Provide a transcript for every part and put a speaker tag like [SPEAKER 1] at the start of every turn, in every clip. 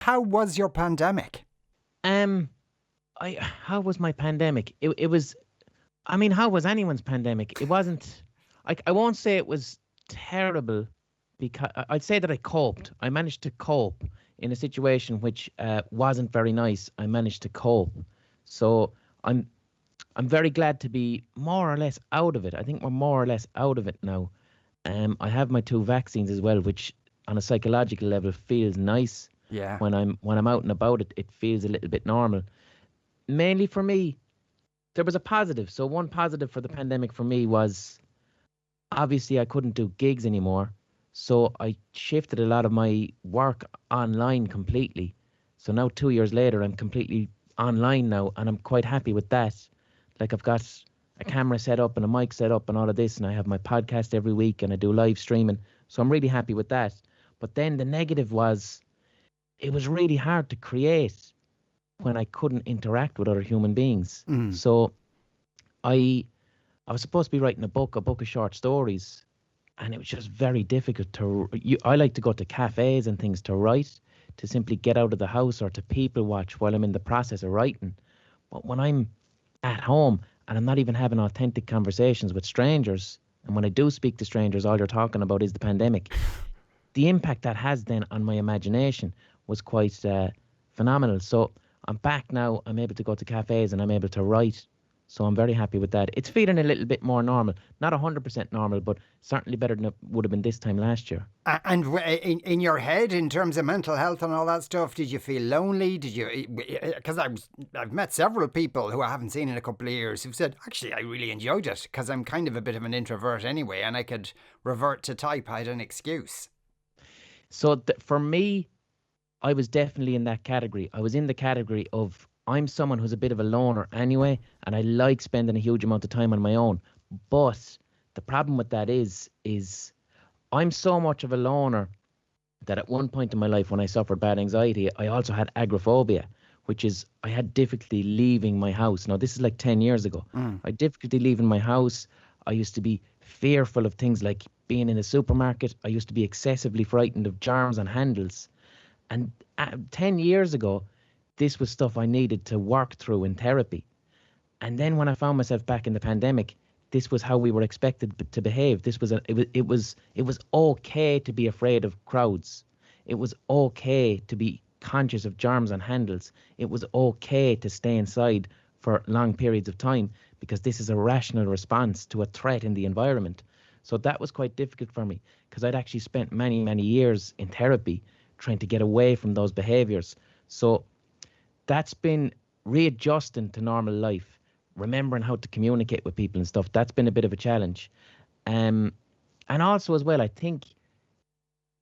[SPEAKER 1] How was your pandemic?
[SPEAKER 2] Um, how was my pandemic? It was. I mean, how was anyone's pandemic? It wasn't. I won't say it was terrible, because I'd say that I coped. I managed to cope in a situation which wasn't very nice. I managed to cope, so I'm I'm very glad to be more or less out of it. I think we're more or less out of it now. I have my two vaccines as well, which on a psychological level feels nice.
[SPEAKER 1] Yeah.
[SPEAKER 2] When I'm out and about, it feels a little bit normal. Mainly for me, there was a positive. So one positive for the pandemic for me was obviously I couldn't do gigs anymore. So I shifted a lot of my work online completely. So now 2 years later, I'm completely online now, and I'm quite happy with that. Like I've got a camera set up and a mic set up and all of this, and I have my podcast every week and I do live streaming. So I'm really happy with that. But then the negative was it was really hard to create when I couldn't interact with other human beings.
[SPEAKER 1] Mm.
[SPEAKER 2] So I I was supposed to be writing a book of short stories, and it was just very difficult I like to go to cafes and things to write, to simply get out of the house or to people watch while I'm in the process of writing. But when I'm at home and I'm not even having authentic conversations with strangers, and when I do speak to strangers, all you're talking about is the pandemic, the impact that has then on my imagination was quite phenomenal. So I'm back now. I'm able to go to cafes and I'm able to write. So I'm very happy with that. It's feeling a little bit more normal. Not 100% normal, but certainly better than it would have been this time last year.
[SPEAKER 1] And in your head, in terms of mental health and all that stuff, did you feel lonely? Did you? Because I've met several people who I haven't seen in a couple of years who've said, actually, I really enjoyed it because I'm kind of a bit of an introvert anyway, and I could revert to type. I had an excuse.
[SPEAKER 2] So for me, I was definitely in that category. I was in the category of I'm someone who's a bit of a loner anyway, and I like spending a huge amount of time on my own. But the problem with that is I'm so much of a loner that at one point in my life when I suffered bad anxiety, I also had agoraphobia, which is I had difficulty leaving my house. Now this is like 10 years ago.
[SPEAKER 1] Mm.
[SPEAKER 2] I had difficulty leaving my house. I used to be fearful of things like being in a supermarket. I used to be excessively frightened of germs and handles. And 10 years ago, this was stuff I needed to work through in therapy. And then when I found myself back in the pandemic, this was how we were expected to behave. It was okay to be afraid of crowds. It was okay to be conscious of germs and handles. It was okay to stay inside for long periods of time because this is a rational response to a threat in the environment. So that was quite difficult for me because I'd actually spent many, many years in therapy trying to get away from those behaviors. So that's been readjusting to normal life, remembering how to communicate with people and stuff. That's been a bit of a challenge. Um, and also, as well, I think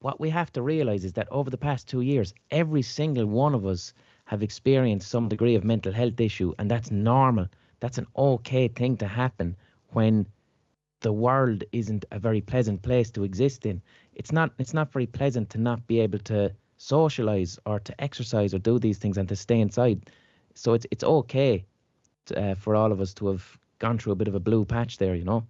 [SPEAKER 2] what we have to realize is that over the past 2 years, every single one of us have experienced some degree of mental health issue, and that's normal. That's an okay thing to happen when the world isn't a very pleasant place to exist in. It's not very pleasant to not be able to socialize or to exercise or do these things and to stay inside. So it's okay for all of us to have gone through a bit of a blue patch there, you know.